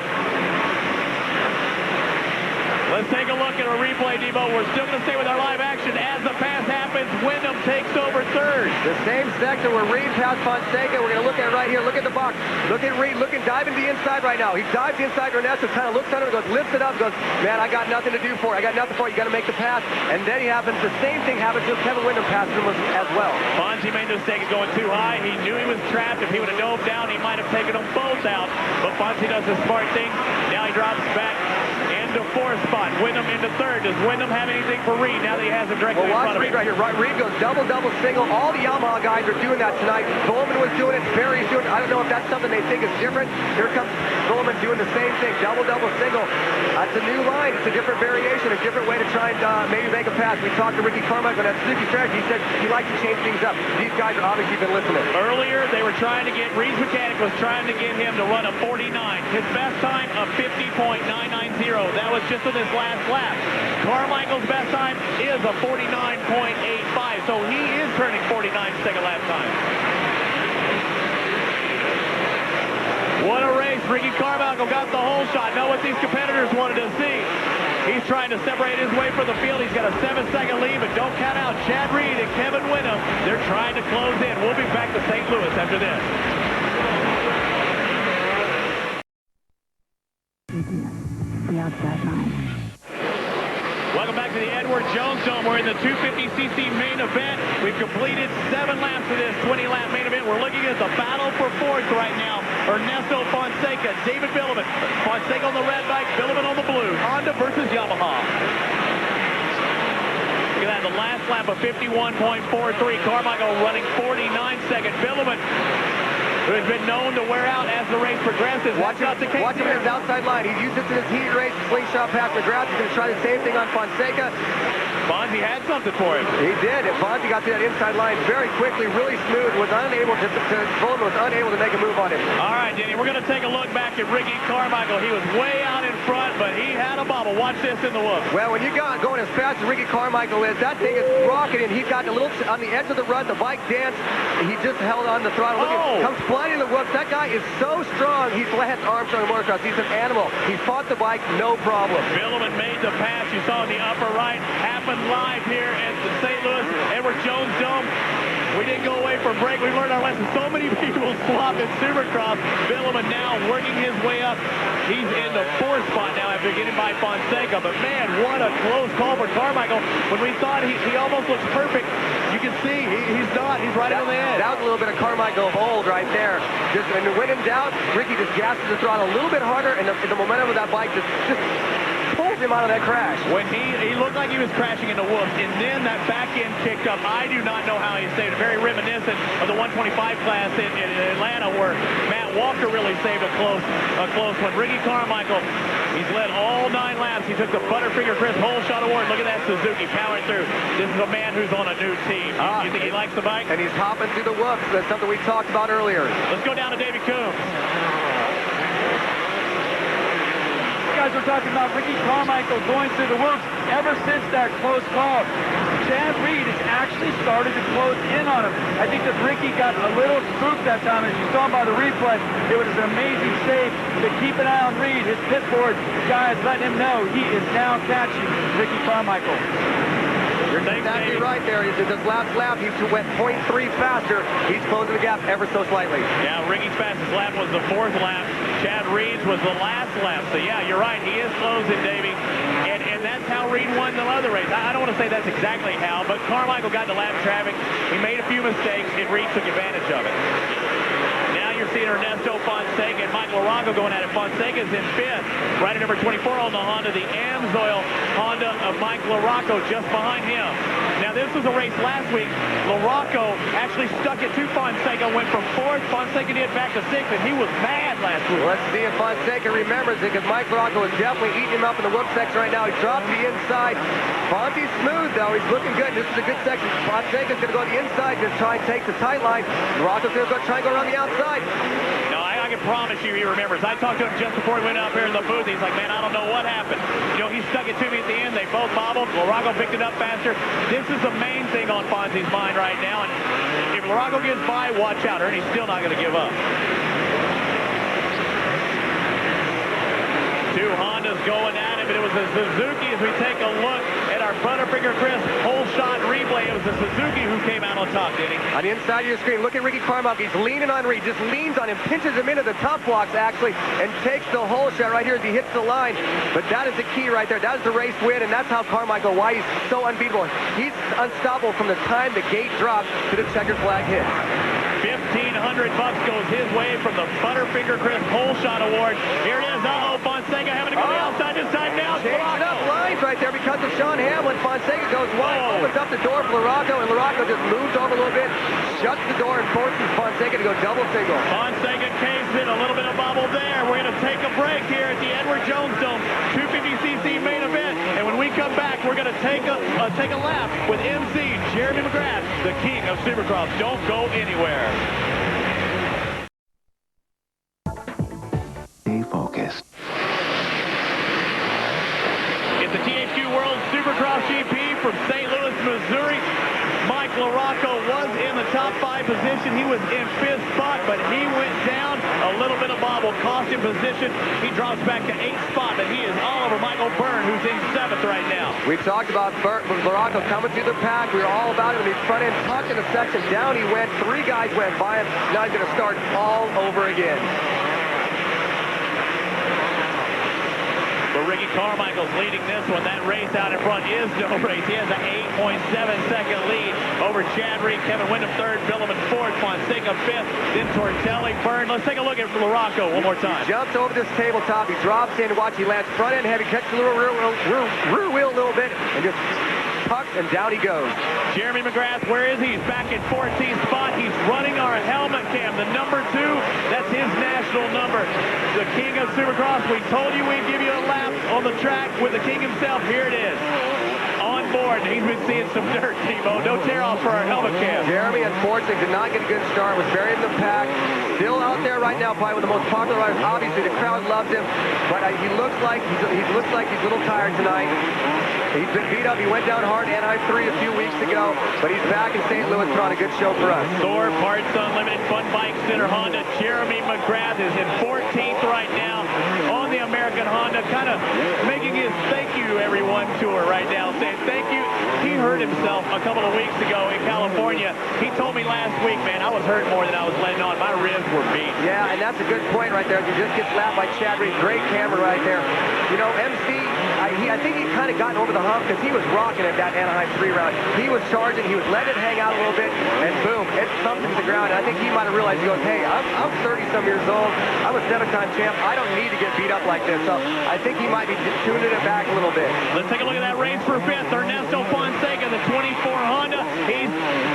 Speaker 1: Let's take a look at a replay, Debo. We're still going to stay with our live action. As the pass happens, Windham takes over third.
Speaker 4: The same section where Reed passed Fonseca. We're going to look at it right here. Look at the box. Look at Reed. Dive into the inside right now. He dives inside Ernesto, kind of looks under, goes, lifts it up, goes, man, I got nothing to do for it. I got nothing for it. You got to make the pass. And then the same thing happens to Kevin Windham passes him as well.
Speaker 1: Fonzie made the mistake of going too high. He knew he was trapped. If he would have dove down, he might have taken them both out. But Fonzie does the smart thing. Now he drops back into 4th spot. Windham into 3rd. Does Windham have anything for Reed now that he has him directly in front of him?
Speaker 4: Reed right here. Reed goes double, single. All the Yamaha guys are doing that tonight. Vuillemin was doing it. Ferry's doing it. I don't know if that's something they think is different. Here comes Vuillemin doing the same thing. Double, single. That's a new line. It's a different variation, a different way to try and maybe make a pass. We talked to Ricky Carmichael on that Suzuki strategy. He said he likes to change things up. These guys are obviously been listening.
Speaker 1: Earlier, they were trying to get, Reed's mechanic was trying to get him to run a 49. His best time of 50.990. That was just in his last lap. Carmichael's best time is a 49.85, so he is turning 49 second lap time. What a race. Ricky Carmichael got the whole shot. Know what these competitors wanted to see. He's trying to separate his way from the field. He's got a 7-second lead, but don't count out Chad Reed and Kevin Windham. They're trying to close in. We'll be back to St. Louis after this.
Speaker 7: The outside line.
Speaker 1: Welcome back to the Edward Jones Dome. We're in the 250cc main event. We've completed 7 laps of this 20-lap main event. We're looking at the battle for 4th right now. Ernesto Fonseca, David Vuillemin. Fonseca on the red bike, Vuillemin on the blue. Honda versus Yamaha. Look at that, the last lap of 51.43. Carmichael running 49 second. Vuillemin, who has been known to wear out as the race progresses.
Speaker 4: Watch him at his outside line. He used this in his heat race, slingshot past McGrath. He's going to try the same thing on Fonseca.
Speaker 1: Fonzie had something for him.
Speaker 4: He did. And Fonzie got to that inside line very quickly, really smooth, was unable to make a move on him.
Speaker 1: All right, Denny, we're going to take a look back at Ricky Carmichael. He was way out in front, but he had a bobble. Watch this in the whoops.
Speaker 4: Well, when you got going as fast as Ricky Carmichael is, that thing is rocketing. He's got a little on the edge of the rut. The bike danced. He just held on the throttle. Look at, comes flying in the whoops. That guy is so strong. He's has Armstrong and motocross. He's an animal. He fought the bike, no problem.
Speaker 1: Vuillemin made the pass. You saw in the upper right. Happened live here at the St. Louis Edward Jones Dome. We didn't go away for a break. We learned our lesson. So many people swap in Supercross. Vuillemin now working his way up. He's in the 4th spot now after getting by Fonseca. But man, what a close call for Carmichael. When we thought he almost looks perfect, you can see he's not. He's right on the edge.
Speaker 4: That was a little bit of Carmichael of old right there. Just when in doubt, Ricky just gasses the throttle a little bit harder, and the momentum of that bike just pulls him out of that crash.
Speaker 1: When he looked like he was crashing into whoops, and then that back end kicked up. I do not know how he saved it. Very reminiscent of the 125 class in Atlanta, where Matt Walker really saved a close one. Ricky Carmichael, he's led all 9 laps. He took the Butterfinger Chris Hole Shot Award. Look at that Suzuki powering through. This is a man who's on a new team. You think he likes the bike?
Speaker 4: And he's hopping through the whoops. That's something we talked about earlier.
Speaker 1: Let's go down to Davey Coombs.
Speaker 2: Guys, we're talking about Ricky Carmichael going through the whoops ever since that close call. Chad Reed has actually started to close in on him. I think that Ricky got a little spooked that time. As you saw by the replay, it was an amazing save to keep an eye on Reed. His pit board guys letting him know he is now catching Ricky Carmichael.
Speaker 4: You're exactly right there. This last lap, he went 0.3 faster. He's closing the gap ever so slightly.
Speaker 1: Yeah, Ricky's fastest lap was the 4th lap. Chad Reed's was the last lap. So, yeah, you're right. He is closing, Davey. And that's how Reed won the other race. I don't want to say that's exactly how, but Carmichael got the lap traffic. He made a few mistakes, and Reed took advantage of it. can see Ernesto Fonseca and Michael LaRocco going at it. Fonseca's in 5th. Rider number 24 on the Honda, the AMSOIL Honda of Michael LaRocco just behind him. Now, this was a race last week. LaRocco actually stuck it to Fonseca, went from 4th. Fonseca did back to 6th, and he was mad last week.
Speaker 4: Let's see if Fonseca remembers it, because Mike LaRocco is definitely eating him up in the whoop section right now. He dropped the inside. Fonseca's smooth, though. He's looking good. This is a good section. Fonseca's going to go to the inside, just try and take the tight line. LaRocco's going to try and go around the outside.
Speaker 1: No, I can promise you he remembers. I talked to him just before we went up here in the booth. He's like, man, I don't know what happened. You know, he stuck it to me at the end. They both bobbled. LaRocco picked it up faster. This is the main thing on Fonzie's mind right now. And if LaRocco gets by, watch out. Ernie's still not going to give up. Two Hondas going at it, but it was a Suzuki as we take a look at our Butterfinger Chris whole shot replay. It was the Suzuki who came out on top, did he?
Speaker 4: On the inside of your screen, look at Ricky Carmichael. He's leaning on Reed, just leans on him, pinches him into the top blocks, actually, and takes the whole shot right here as he hits the line. But that is the key right there. That is the race win, and that's how Carmichael, why he's so unbeatable. He's unstoppable from the time the gate drops to the checkered flag hits.
Speaker 1: $1,500 goes his way from the Butterfinger Chris Whole Shot Award. Here it is. Uh-oh, Fonseca having to go the outside this time now.
Speaker 4: Changing up lines right there because of Sean Hamlin. Fonseca goes wide, opens up the door for LaRocco, and LaRocco just moves over a little bit, shuts the door, and forces Fonseca to go double single.
Speaker 1: Fonseca caves in, a little bit of bobble there. We're going to take a break here at the Edward Jones Dome 250cc main event, and when we come back, we're going to take a lap with MC Jeremy McGrath, the king of Supercross. Don't go anywhere.
Speaker 8: Stay focused.
Speaker 1: It's the THQ World Supercross GP from St. Louis, Missouri. Mike LaRocco was in the top 5 position. He was in 5th spot, but he went down. A little bit of bobble cost him position. He drops back to 8th spot, but he is all over Michael Byrne, who's in 7th right now.
Speaker 4: We talked about LaRocco coming through the pack. We were all about it when he front end tucked in the section. Down he went. 3 guys went by him. Now he's going to start all over again.
Speaker 1: But Ricky Carmichael's leading this one. That race out in front is no race. He has an 8.7-second lead over Chad Reed, Kevin Windham 3rd, Vuillemin 4th, Fonseca 5th, then Tortelli, Byrne. Let's take a look at LaRocco one more time.
Speaker 4: He jumps over this tabletop. He drops in. Watch, he lands front end heavy, catches the little rear wheel a little bit, and just tucks, and down he goes.
Speaker 1: Jeremy McGrath, where is he? He's back in 14th spot. He's running our helmet cam. The number 2, that's his national number. The king of Supercross. We told you we'd give you a lap on the track with the king himself. Here it is. On board. He's been seeing some dirt, Timo. No tear-offs for our helmet cam.
Speaker 4: Jeremy, unfortunately, did not get a good start. Was buried in the pack. Still out there right now, probably one of the most popular riders. Obviously, the crowd loves him, but he looks like he's a little tired tonight. He's been beat up. He went down hard in Anaheim 3 a few weeks ago, but he's back in St. Louis, put on a good show for us.
Speaker 1: Thor Parts Unlimited Fun Bike Center Honda. Jeremy McGrath is in 14th right now on the American Honda, kind of making his thank you everyone tour right now, saying thank you. He hurt himself a couple of weeks ago in California. He told me last week, man, I was hurt more than I was letting on. My ribs were beat.
Speaker 4: Yeah, and that's a good point right there. He just gets lapped by Chad Reed. Great camera right there. You know, MC, I think he kind of gotten over the hump because he was rocking at that Anaheim 3 round. He was charging. He was letting it hang out a little bit, and boom, it thumped him to the ground. And I think he might have realized, he goes, hey, I'm 30-some years old. I'm a 7-time champ. I don't need to get beat up like this. So I think he might be tuning it back a little bit.
Speaker 1: Let's take a look at that race for 5th. Ernesto Fonseca, the 24 Honda. He's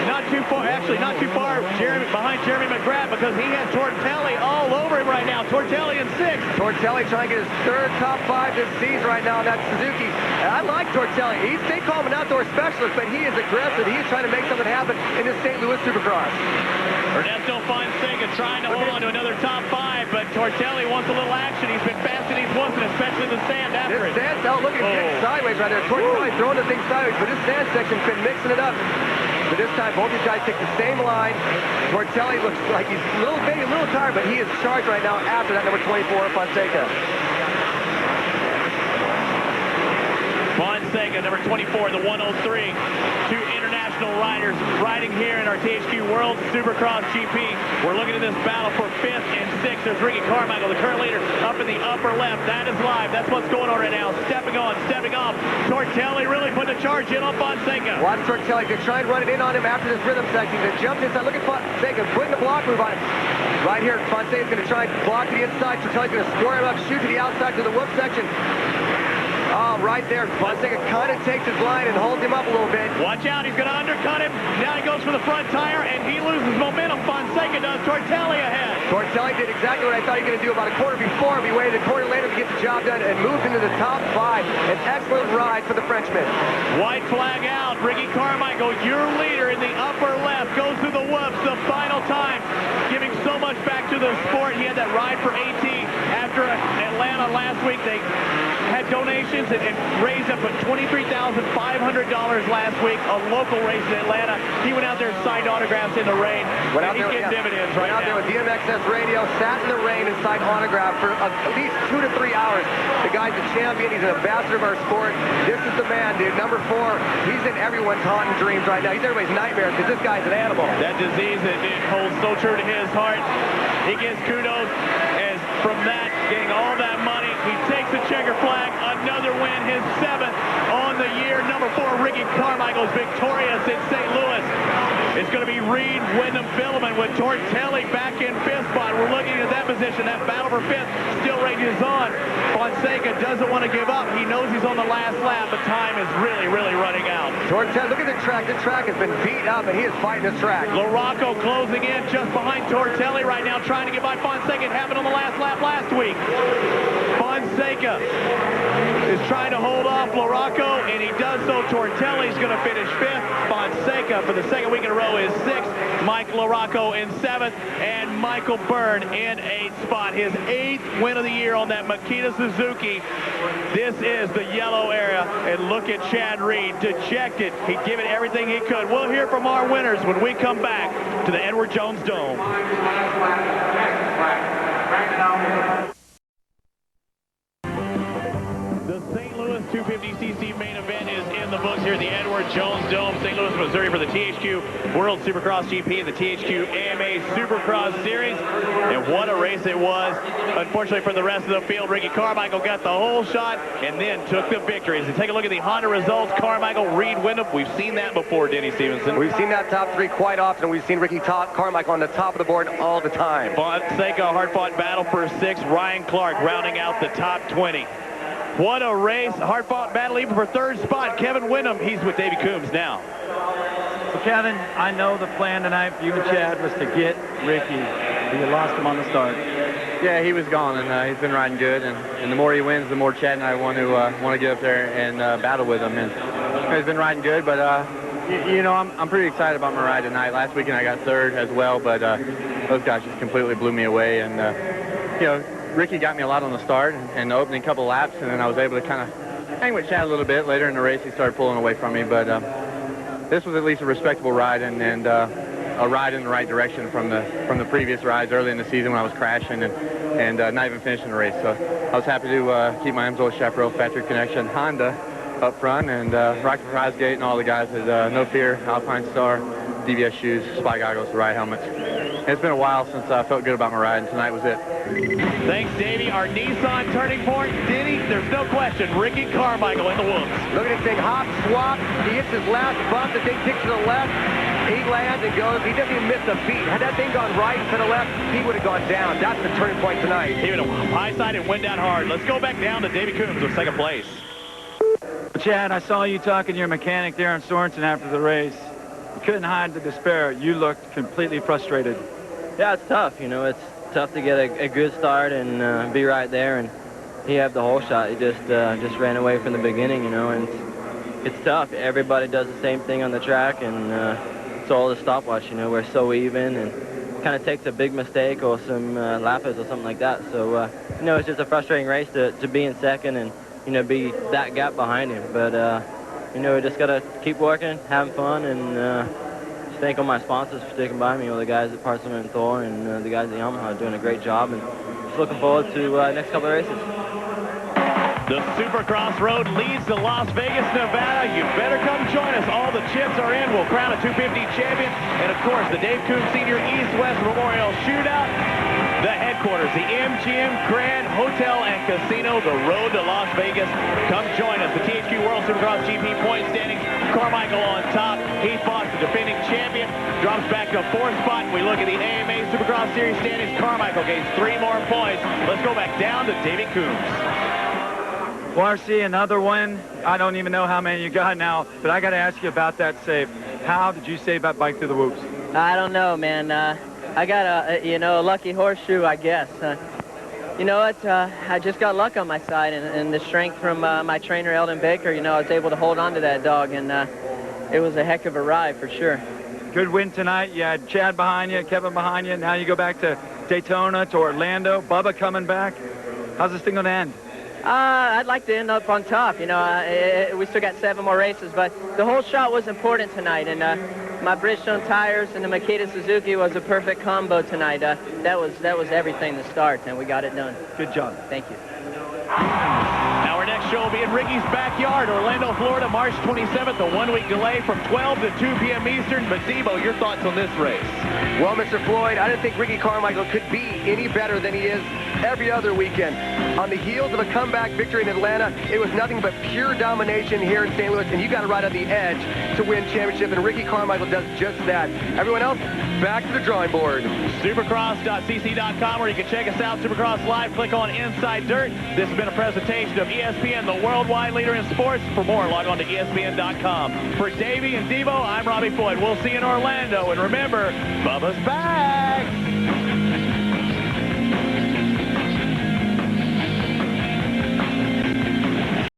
Speaker 1: not too far, actually not too far behind Jeremy McGrath, because he has Tortelli all over him right now. Tortelli in 6th.
Speaker 4: Tortelli trying to get his 3rd top 5 this season right now in that Suzuki. And I like Tortelli. They call him an outdoor specialist, but he is aggressive. He is trying to make something happen in the St. Louis Supercross.
Speaker 1: Ernesto Fonseca trying to hold on to another top 5, but Tortelli wants a little action. He's been faster than he's once, and especially in the sand after it.
Speaker 4: This sand, look at him sideways right there. Tortelli throwing the thing sideways, but this sand section's been mixing it up. But this time, both these guys take the same line. Tortelli looks like he's a little tired, but he is charged right now after that number 24, Fonseca.
Speaker 1: Fonseca, number 24, the 103. 2 international riders riding here in our THQ World Supercross GP. We're looking at this battle for 5th and 6th. There's Ricky Carmichael, the current leader, up in the upper left. That is live. That's what's going on right now. Stepping on, stepping off. Tortelli really putting a charge in on Fonseca.
Speaker 4: Watch Tortelli to try and run it in on him after this rhythm section. He jumps inside. Look at Fonseca putting the block move on him. Right here, Fonseca's going to try and block to the inside. Tortelli's going to square him up, shoot to the outside to the whoop section. Oh, right there. Fonseca kind of takes his line and holds him up a little bit.
Speaker 1: Watch out, he's going to undercut him. Now he goes for the front tire, and he loses momentum. Fonseca does. Tortelli ahead.
Speaker 4: Tortelli did exactly what I thought he was going to do about a quarter before. He waited a quarter later to get the job done and moved into the top 5. An excellent ride for the Frenchman.
Speaker 1: White flag out. Ricky Carmichael, your leader in the upper left, goes through the whoops the final time, giving so much back to the sport. He had that ride for AT after Atlanta last week. They had donations and raised up $23,500 last week, a local race in Atlanta. He went out there and signed autographs in the rain. And he's getting dividends right now.
Speaker 4: Went out there with DMXS radio, sat in the rain and signed autographs for at least 2 to 3 hours. The guy's a champion. He's an ambassador of our sport. This is the man, dude. Number 4. He's in everyone's haunting dreams right now. He's everybody's nightmares because this guy's an animal.
Speaker 1: That disease that it holds so true to his heart. He gets kudos as from that, getting all that money, he takes the checker flag. Another win, his 7th on the year. Number 4, Ricky Carmichael is victorious in St. Louis. It's going to be Reed, Windham, Vuillemin with Tortelli back in 5th spot. We're looking at that position. That battle for 5th still rages on. Fonseca doesn't want to give up. He knows he's on the last lap, but time is really, really running out.
Speaker 4: Tortelli, look at the track. The track has been beat up, and he is fighting this track.
Speaker 1: LaRocco closing in just behind Tortelli right now, trying to get by Fonseca. It happened on the last lap last week. Fonseca is trying to hold off LaRocco, and he does so. Tortelli's going to finish 5th. Fonseca, for the second week in a row, is 6th. Mike LaRocco in 7th, and Michael Byrne in 8th spot. His 8th win of the year on that Makita Suzuki. This is the yellow area, and look at Chad Reed, dejected. He'd given everything he could. We'll hear from our winners when we come back to the Edward Jones Dome. The St. Louis 250cc main event is in the books here at the Edward Jones Dome, St. Louis, Missouri, for the THQ World Supercross GP and the THQ AMA Supercross Series. And what a race it was. Unfortunately for the rest of the field, Ricky Carmichael got the whole shot and then took the victories. And take a look at the Honda results. Carmichael, Reed, Windham. We've seen that before, Denny Stevenson.
Speaker 4: We've seen that top 3 quite often. We've seen Ricky Carmichael on the top of the board all the time.
Speaker 1: Fonseca, hard-fought battle for 6th. Ryan Clark rounding out the top 20. What a race. Hard-fought battle even for 3rd spot. Kevin Windham, he's with Davey Coombs now.
Speaker 2: So, Kevin, I know the plan tonight for you and Chad was to get Ricky. You lost him on the start.
Speaker 5: Yeah, he was gone, and he's been riding good. And the more he wins, the more Chad and I want to get up there and battle with him. And he's been riding good, but you know, I'm pretty excited about my ride tonight. Last weekend I got 3rd as well, but those guys just completely blew me away. And you know, Ricky got me a lot on the start and the opening couple laps, and then I was able to kind of hang with Chad a little bit. Later in the race, he started pulling away from me, but this was at least a respectable ride and a ride in the right direction from the previous rides early in the season when I was crashing and not even finishing the race. So I was happy to keep my Emsworth Chaparral Factory Connection Honda up front, and Rocky Prize Gate and all the guys at No Fear, Alpine Star, DVS shoes, spy goggles, ride helmets. And it's been a while since I felt good about my ride, and tonight was it.
Speaker 1: Thanks, Davey. Our Nissan turning point. Denny, there's no question, Ricky Carmichael in the whoops.
Speaker 4: Look at this thing, hop, swap. He hits his last bump. The thing kicks to the left. He lands and goes. He doesn't even miss a beat. Had that thing gone right to the left, he would have gone down. That's the turning point tonight.
Speaker 1: Even a high side and went down hard. Let's go back down to Davey Coombs with 2nd place.
Speaker 2: Chad, I saw you talking to your mechanic there in Sorensen after the race. You couldn't hide the despair. You looked completely frustrated.
Speaker 5: Yeah, it's tough. You know, it's tough to get a good start and be right there. And he had the whole shot. He just ran away from the beginning, you know, and it's tough. Everybody does the same thing on the track, and it's all the stopwatch, you know. We're so even, and kind of takes a big mistake or some lappers or something like that. So, you know, it's just a frustrating race to be in 2nd and, you know, be that gap behind him. But, you know, we just got to keep working, having fun, and just thank all my sponsors for sticking by me, all the guys at Parson and Thor and the guys at Yamaha are doing a great job, and just looking forward to next couple of races.
Speaker 1: The Supercross Road leads to Las Vegas, Nevada. You better come join us. All the chips are in. We'll crown a 250 champion. And, of course, the Dave Coombs Sr. East-West Memorial Shootout. The headquarters, the MGM Grand Hotel and Casino, the road to Las Vegas. Come join us. The THQ World Supercross GP point standings Carmichael on top. Heath Voss, the defending champion, drops back to 4th spot. We look at the AMA Supercross Series standings. Carmichael gains 3 more points. Let's go back down to David Coombs.
Speaker 2: Marcy, another one. I don't even know how many you got now, but I got to ask you about that save. How did you save that bike through the whoops?
Speaker 3: I don't know, man. I got a lucky horseshoe, I guess. You know what? I just got luck on my side, and the strength from my trainer, Eldon Baker. You know, I was able to hold on to that dog, and it was a heck of a ride for sure.
Speaker 2: Good win tonight. You had Chad behind you, Kevin behind you. Now you go back to Daytona, to Orlando. Bubba coming back. How's this thing going to end?
Speaker 3: I'd like to end up on top. You know, we still got 7 more races, but the whole shot was important tonight, and my Bridgestone tires and the Makita Suzuki was a perfect combo tonight. That was everything to start, and we got it done.
Speaker 2: Good job.
Speaker 3: Thank you.
Speaker 1: Now our next show will be in Ricky's backyard, Orlando, Florida, March 27th, a 1-week delay from 12 to 2 p.m. Eastern. But Debo, your thoughts on this race?
Speaker 4: Well, Mr. Floyd, I didn't think Ricky Carmichael could be any better than he is every other weekend. On the heels of a comeback victory in Atlanta, it was nothing but pure domination here in St. Louis, and you got to ride on the edge to win championship, and Ricky Carmichael does just that. Everyone else, back to the drawing board.
Speaker 1: Supercross.cc.com, where you can check us out. Supercross Live, click on Inside Dirt. This has been a presentation of ESPN, the worldwide leader in sports. For more, log on to ESPN.com. For Davey and Debo, I'm Robbie Floyd. We'll see you in Orlando, and remember, Bubba's back!